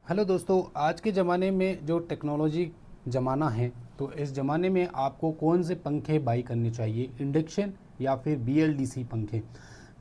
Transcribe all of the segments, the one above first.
Hello दोस्तों, आज के ज़माने में जो टेक्नोलॉजी ज़माना है, तो इस ज़माने में आपको कौन से पंखे बाई करने चाहिए, इंडक्शन या फिर बीएलडीसी पंखे।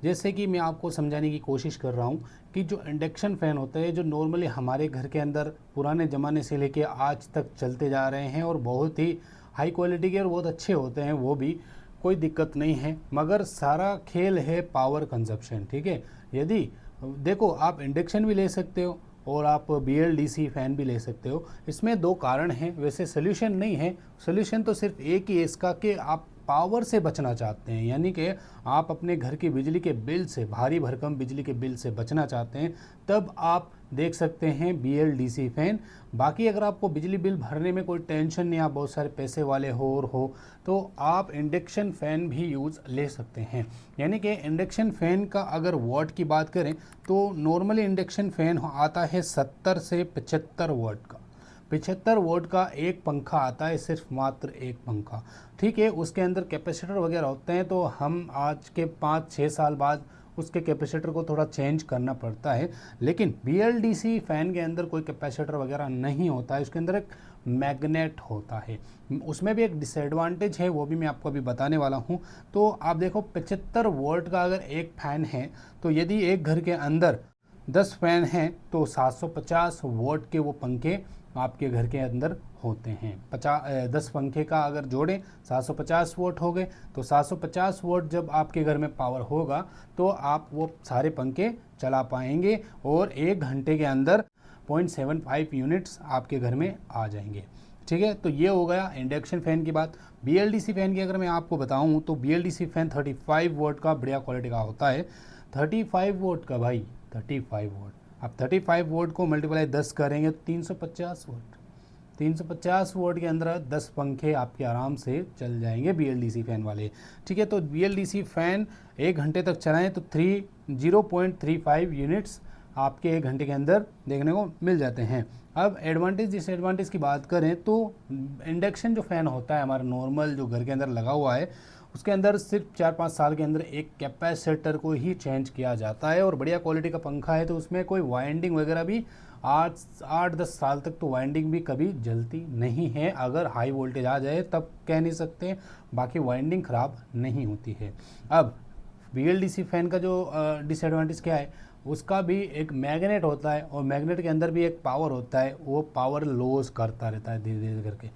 जैसे कि मैं आपको समझाने की कोशिश कर रहा हूँ कि जो इंडक्शन फ़ैन होते हैं, जो नॉर्मली हमारे घर के अंदर पुराने ज़माने से लेके आज तक चलते जा रहे हैं और बहुत ही हाई क्वालिटी के और बहुत अच्छे होते हैं, वो भी कोई दिक्कत नहीं है। मगर सारा खेल है पावर कंजप्शन, ठीक है। यदि देखो, आप इंडक्शन भी ले सकते हो और आप बीएलडीसी फ़ैन भी ले सकते हो। इसमें दो कारण हैं, वैसे सोल्यूशन नहीं है। सोल्यूशन तो सिर्फ एक ही है इसका कि आप पावर से बचना चाहते हैं, यानी कि आप अपने घर की बिजली के बिल से, भारी भरकम बिजली के बिल से बचना चाहते हैं, तब आप देख सकते हैं बीएलडीसी फ़ैन। बाकी अगर आपको बिजली बिल भरने में कोई टेंशन नहीं, आप बहुत सारे पैसे वाले हो तो आप इंडक्शन फ़ैन भी यूज़ ले सकते हैं। यानी कि इंडक्शन फ़ैन का अगर वॉट की बात करें तो नॉर्मली इंडक्शन फ़ैन आता है 70 से 75 वॉट का। 75 वोल्ट का एक पंखा आता है, सिर्फ मात्र एक पंखा, ठीक है। उसके अंदर कैपेसिटर वगैरह होते हैं, तो हम आज के 5-6 साल बाद उसके कैपेसिटर को थोड़ा चेंज करना पड़ता है। लेकिन बीएलडीसी फ़ैन के अंदर कोई कैपेसिटर वगैरह नहीं होता है, उसके अंदर एक मैग्नेट होता है। उसमें भी एक डिसएडवांटेज है, वो भी मैं आपको अभी बताने वाला हूँ। तो आप देखो, 75 वोल्ट का अगर एक फ़ैन है, तो यदि एक घर के अंदर 10 फैन हैं तो 750 वोल्ट के वो पंखे आपके घर के अंदर होते हैं। 10 पंखे का अगर जोड़ें 750 वोल्ट हो गए, तो 750 वोल्ट जब आपके घर में पावर होगा तो आप वो सारे पंखे चला पाएंगे और 1 घंटे के अंदर 0.75 यूनिट्स आपके घर में आ जाएंगे, ठीक है। तो ये हो गया इंडक्शन फ़ैन की बात। बीएलडीसी फ़ैन की अगर मैं आपको बताऊं तो बीएलडीसी फ़ैन 35 वोल्ट का बढ़िया क्वालिटी का होता है। 35 वोल्ट का भाई, 35 वोल्ट, आप 35 वोल्ट को मल्टीप्लाई 10 करेंगे तो 350 वोल्ट। 350 वोल्ट के अंदर 10 पंखे आपके आराम से चल जाएंगे बीएलडीसी फ़ैन वाले, ठीक है। तो बीएलडीसी फ़ैन 1 घंटे तक चलाएं तो 0.35 यूनिट्स आपके 1 घंटे के अंदर देखने को मिल जाते हैं। अब एडवांटेज डिसएडवांटेज की बात करें तो इंडक्शन जो फ़ैन होता है हमारा नॉर्मल जो घर के अंदर लगा हुआ है, उसके अंदर सिर्फ 4-5 साल के अंदर एक कैपेसिटर को ही चेंज किया जाता है और बढ़िया क्वालिटी का पंखा है, तो उसमें कोई वाइंडिंग वगैरह भी 8-10 साल तक तो वाइंडिंग भी कभी जलती नहीं है। अगर हाई वोल्टेज आ जाए तब कह नहीं सकते, बाकी वाइंडिंग ख़राब नहीं होती है। अब बीएलडीसी फ़ैन का जो डिसएडवांटेज क्या है, उसका भी एक मैग्नेट होता है और मैग्नेट के अंदर भी एक पावर होता है, वो पावर लॉस करता रहता है धीरे धीरे करके।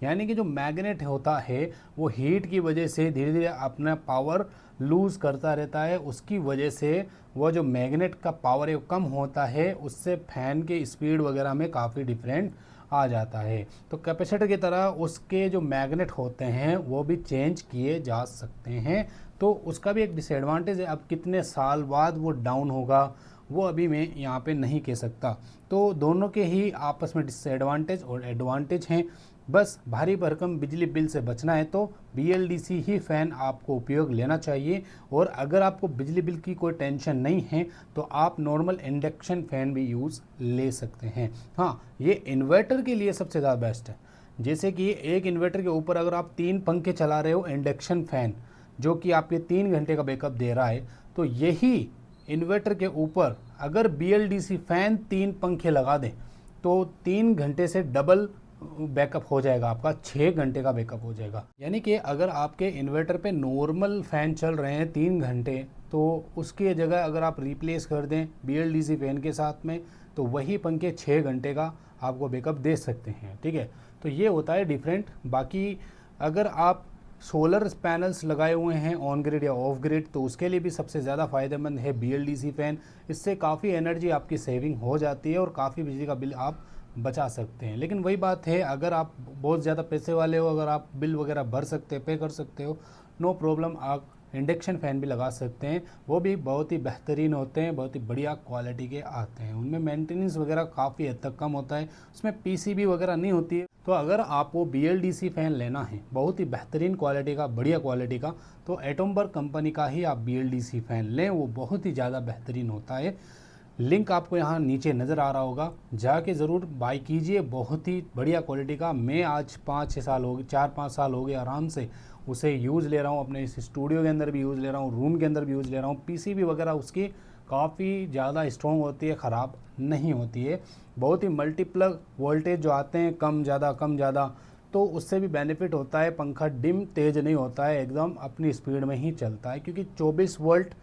यानी कि जो मैग्नेट होता है वो हीट की वजह से धीरे धीरे अपना पावर लूज़ करता रहता है, उसकी वजह से वो जो मैग्नेट का पावर है वो कम होता है, उससे फ़ैन के स्पीड वगैरह में काफ़ी डिफरेंट आ जाता है। तो कैपेसिटर की तरह उसके जो मैग्नेट होते हैं वो भी चेंज किए जा सकते हैं, तो उसका भी एक डिसएडवांटेज है। अब कितने साल बाद वो डाउन होगा वो अभी मैं यहाँ पे नहीं कह सकता। तो दोनों के ही आपस में डिसएडवांटेज और एडवांटेज हैं। बस भारी भरकम बिजली बिल से बचना है तो बीएलडीसी ही फ़ैन आपको उपयोग लेना चाहिए, और अगर आपको बिजली बिल की कोई टेंशन नहीं है तो आप नॉर्मल इंडक्शन फ़ैन भी यूज़ ले सकते हैं। हाँ, ये इन्वर्टर के लिए सबसे ज़्यादा बेस्ट है। जैसे कि एक इन्वर्टर के ऊपर अगर आप 3 पंखे चला रहे हो इंडक्शन फ़ैन, जो कि आपके 3 घंटे का बैकअप दे रहा है, तो यही इन्वर्टर के ऊपर अगर बीएलडीसी फ़ैन 3 पंखे लगा दें तो 3 घंटे से डबल बैकअप हो जाएगा, आपका 6 घंटे का बैकअप हो जाएगा। यानी कि अगर आपके इन्वर्टर पे नॉर्मल फ़ैन चल रहे हैं 3 घंटे, तो उसकी जगह अगर आप रिप्लेस कर दें बीएलडीसी फ़ैन के साथ में, तो वही पंखे 6 घंटे का आपको बैकअप दे सकते हैं, ठीक है। तो ये होता है डिफरेंट। बाकी अगर आप सोलर पैनल्स लगाए हुए हैं ऑन ग्रिड या ऑफ ग्रिड, तो उसके लिए भी सबसे ज़्यादा फ़ायदेमंद है बीएलडीसी फ़ैन। इससे काफ़ी एनर्जी आपकी सेविंग हो जाती है और काफ़ी बिजली का बिल आप बचा सकते हैं। लेकिन वही बात है, अगर आप बहुत ज़्यादा पैसे वाले हो, अगर आप बिल वगैरह भर सकते पे कर सकते हो, नो प्रॉब्लम, आप इंडक्शन फ़ैन भी लगा सकते हैं। वो भी बहुत ही बेहतरीन होते हैं, बहुत ही बढ़िया क्वालिटी के आते हैं। उनमें मेंटेनेंस वगैरह काफ़ी हद तक कम होता है, उसमें पीसीबी वगैरह नहीं होती है। तो अगर आपको बीएलडीसी फ़ैन लेना है बहुत ही बेहतरीन क्वालिटी का, बढ़िया क्वालिटी का, तो एटमबर्ग कंपनी का ही आप बीएलडीसी फ़ैन लें, वो बहुत ही ज़्यादा बेहतरीन होता है। लिंक आपको यहाँ नीचे नज़र आ रहा होगा, जाके ज़रूर बाई कीजिए, बहुत ही बढ़िया क्वालिटी का। मैं आज 5-6 साल हो गए, 4-5 साल हो गए आराम से उसे यूज़ ले रहा हूँ, अपने इस स्टूडियो के अंदर भी यूज़ ले रहा हूँ, रूम के अंदर भी यूज़ ले रहा हूँ, पीसीबी वगैरह उसकी काफ़ी ज़्यादा स्ट्रॉन्ग होती है, ख़राब नहीं होती है। बहुत ही मल्टीप्लग वोल्टेज जो आते हैं कम ज़्यादा, तो उससे भी बेनिफिट होता है। पंखा डिम तेज़ नहीं होता है, एकदम अपनी स्पीड में ही चलता है, क्योंकि 24 वोल्ट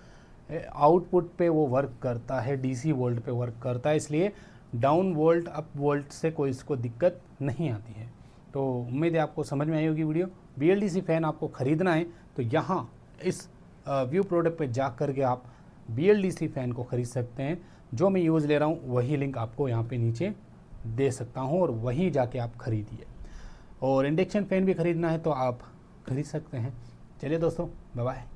आउटपुट पे वो वर्क करता है, डीसी वोल्ट पे वर्क करता है, इसलिए डाउन वोल्ट अप वोल्ट से कोई इसको दिक्कत नहीं आती है। तो उम्मीद है आपको समझ में आई होगी वीडियो। BLDC फ़ैन आपको ख़रीदना है तो यहाँ इस व्यू प्रोडक्ट पे जा कर के आप BLDC फ़ैन को ख़रीद सकते हैं। जो मैं यूज़ ले रहा हूँ वही लिंक आपको यहाँ पे नीचे दे सकता हूँ और वहीं जाके आप ख़रीदिए। और इंडक्शन फ़ैन भी ख़रीदना है तो आप ख़रीद सकते हैं। चलिए दोस्तों, बाय बाय।